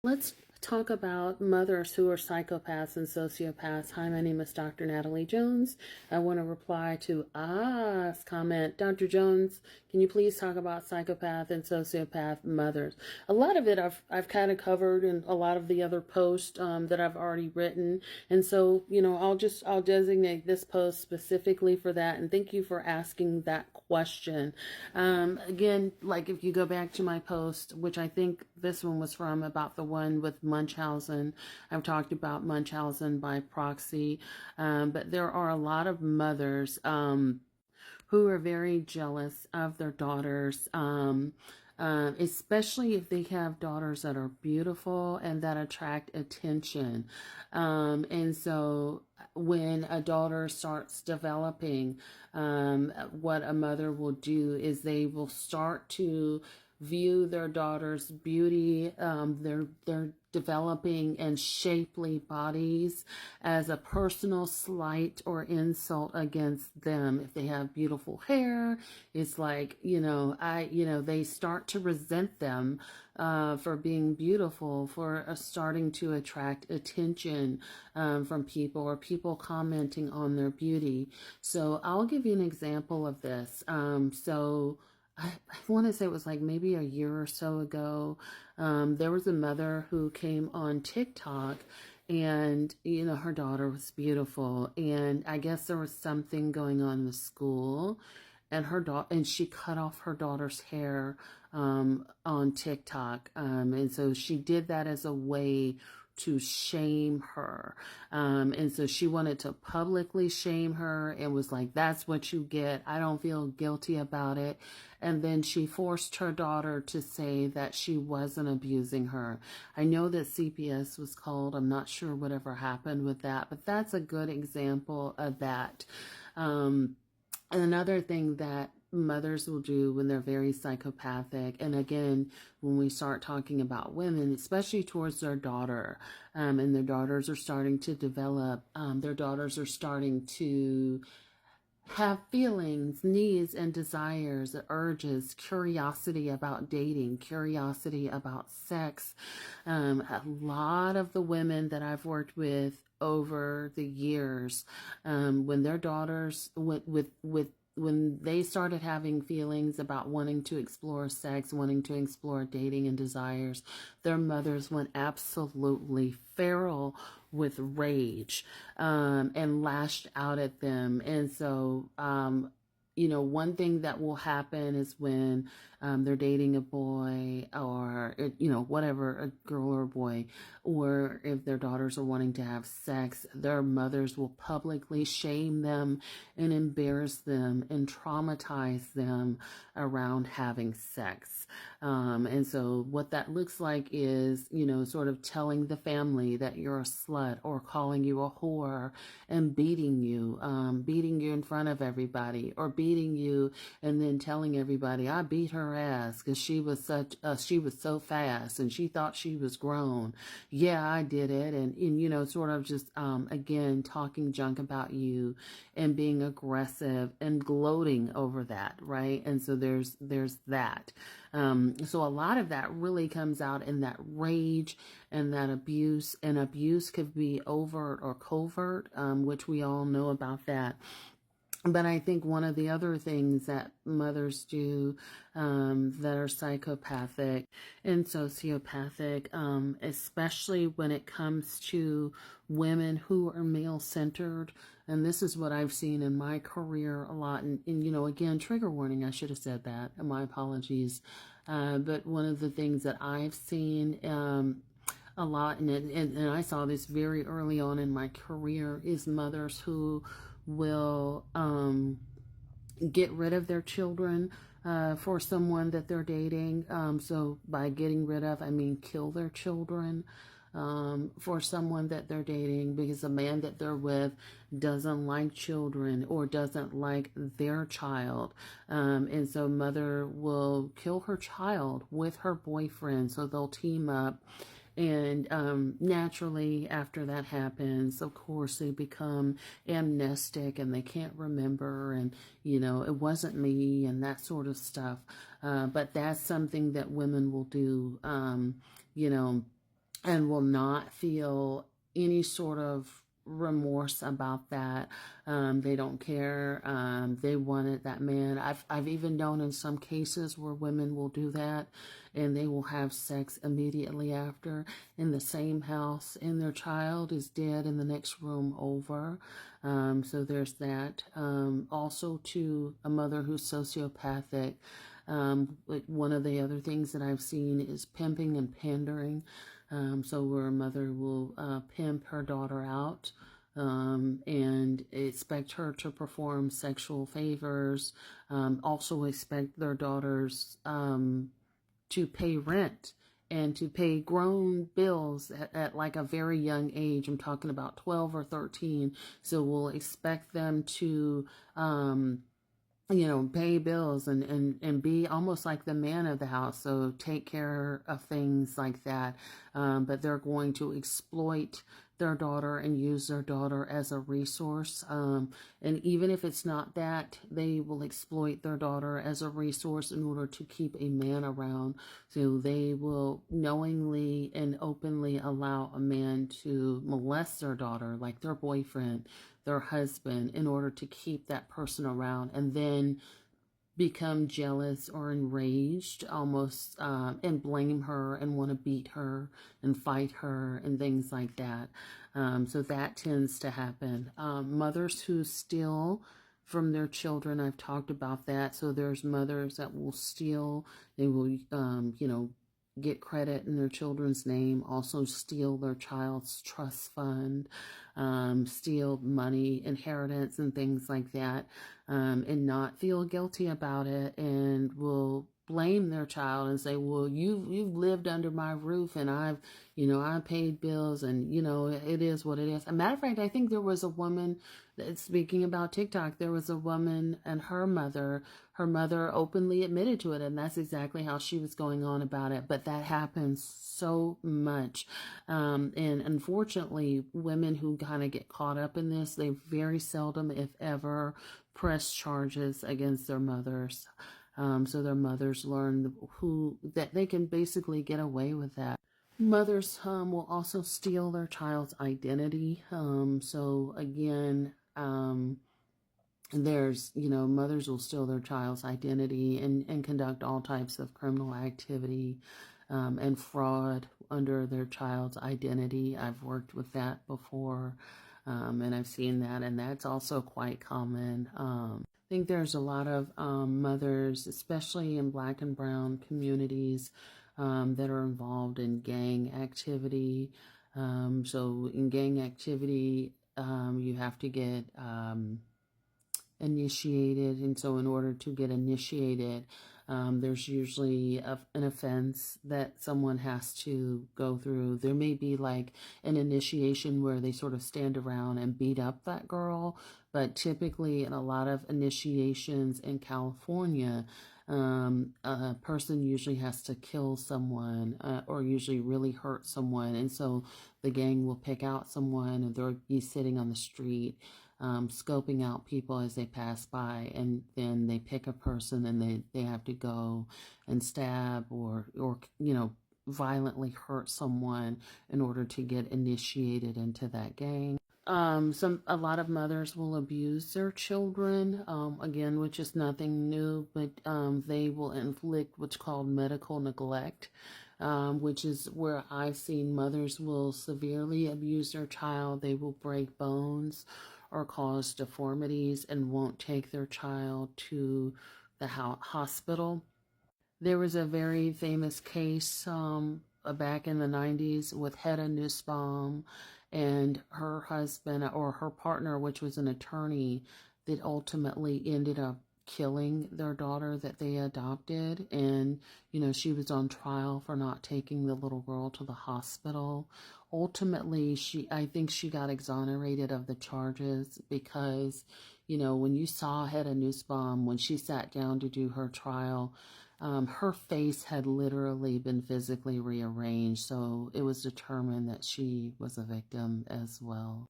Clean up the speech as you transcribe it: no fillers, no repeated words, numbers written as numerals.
Let's talk about mothers who are psychopaths and sociopaths. Hi, my name is Dr. Natalie Jones. I want to reply to Ah's comment. Dr. Jones, can you please talk about psychopath and sociopath mothers? A lot of it I've kind of covered in a lot of the other posts that I've already written, and so I'll designate this post specifically for that. And thank you for asking that question. Again, like if you go back to my post, which I think this one was from about the one with Munchausen, I've talked about Munchausen by proxy, but there are a lot of mothers who are very jealous of their daughters. Especially if they have daughters that are beautiful and that attract attention. And so when a daughter starts developing, what a mother will do is they will start to view their daughter's beauty, their developing and shapely bodies as a personal slight or insult against them. If they have beautiful hair, it's like, they start to resent them for being beautiful, for starting to attract attention from people or people commenting on their beauty. So I'll give you an example of this. I want to say it was like maybe a year or so ago. There was a mother who came on TikTok, and her daughter was beautiful, and I guess there was something going on with school, and she cut off her daughter's hair on TikTok, and so she did that as a way to shame her. And so she wanted to publicly shame her and was like, that's what you get. I don't feel guilty about it. And then she forced her daughter to say that she wasn't abusing her. I know that CPS was called. I'm not sure whatever happened with that, but that's a good example of that. And another thing that mothers will do when they're very psychopathic, and again, when we start talking about women, especially towards their daughter, and their daughters are starting to develop, their daughters are starting to have feelings, needs, and desires, urges, curiosity about dating, curiosity about sex. A lot of the women that I've worked with over the years, when their daughters when they started having feelings about wanting to explore sex, wanting to explore dating and desires, their mothers went absolutely feral with rage, and lashed out at them. And so, one thing that will happen is when they're dating a boy, or, whatever, a girl or a boy, or if their daughters are wanting to have sex, their mothers will publicly shame them and embarrass them and traumatize them around having sex. And so what that looks like is, sort of telling the family that you're a slut, or calling you a whore, and beating you in front of everybody, or beating you and then telling everybody, I beat her ass because she was so fast and she thought she was grown. Yeah, I did it. And sort of just, again, talking junk about you and being aggressive and gloating over that. Right. And so there's that. So a lot of that really comes out in that rage and that abuse, and abuse could be overt or covert, which we all know about that. But I think one of the other things that mothers do, that are psychopathic and sociopathic, especially when it comes to women who are male-centered, and this is what I've seen in my career a lot, and again, trigger warning, I should have said that, and my apologies, but one of the things that I've seen a lot, and I saw this very early on in my career, is mothers who will get rid of their children for someone that they're dating. So by getting rid of, I mean kill their children for someone that they're dating, because the man that they're with doesn't like children or doesn't like their child. And so mother will kill her child with her boyfriend. So they'll team up. And naturally, after that happens, of course, they become amnestic and they can't remember, and, it wasn't me, and that sort of stuff. But that's something that women will do, you know, and will not feel any sort of remorse about that. They don't care. They wanted that man. I've even known in some cases where women will do that, and they will have sex immediately after in the same house, and their child is dead in the next room over. So there's that. Also, to a mother who's sociopathic. Like one of the other things that I've seen is pimping and pandering. So where a mother will pimp her daughter out and expect her to perform sexual favors, also expect their daughters to pay rent and to pay grown bills at like a very young age. I'm talking about 12 or 13. So we'll expect them to pay bills and be almost like the man of the house. So take care of things like that. But they're going to exploit their daughter and use their daughter as a resource. And even if it's not that, they will exploit their daughter as a resource in order to keep a man around. So they will knowingly and openly allow a man to molest their daughter, like their boyfriend, their husband, in order to keep that person around, and then become jealous or enraged almost, and blame her and want to beat her and fight her and things like that. So that tends to happen. Mothers who steal from their children, I've talked about that. So there's mothers that will steal. They will get credit in their children's name, also steal their child's trust fund, steal money, inheritance, and things like that, and not feel guilty about it, and will blame their child and say, well, you've lived under my roof, and I paid bills, and it is what it is. As a matter of fact, I think there was a woman, speaking about TikTok, there was a woman and her mother openly admitted to it, and that's exactly how she was going on about it. But that happens so much. And unfortunately, women who kind of get caught up in this, they very seldom, if ever, press charges against their mothers. So their mothers learn that they can basically get away with that. Mothers will also steal their child's identity. So again, there's, mothers will steal their child's identity and conduct all types of criminal activity and fraud under their child's identity. I've worked with that before, and I've seen that, and that's also quite common. I think there's a lot of mothers, especially in Black and brown communities, that are involved in gang activity. So in gang activity, you have to get initiated, and so in order to get initiated, there's usually an offense that someone has to go through. There may be like an initiation where they sort of stand around and beat up that girl, but typically in a lot of initiations in California, a person usually has to kill someone, or usually really hurt someone, and so the gang will pick out someone, and they'll be sitting on the street, scoping out people as they pass by, and then they pick a person, and they have to go and stab or violently hurt someone in order to get initiated into that gang. A lot of mothers will abuse their children, again, which is nothing new, but they will inflict what's called medical neglect, which is where I've seen mothers will severely abuse their child. They will break bones or cause deformities and won't take their child to the hospital. There was a very famous case back in the 90s with Hedda Nussbaum and her husband, or her partner, which was an attorney, that ultimately ended up killing their daughter that they adopted. And she was on trial for not taking the little girl to the hospital. Ultimately, I think she got exonerated of the charges because when you saw Hedda Nussbaum, when she sat down to do her trial, her face had literally been physically rearranged, so it was determined that she was a victim as well.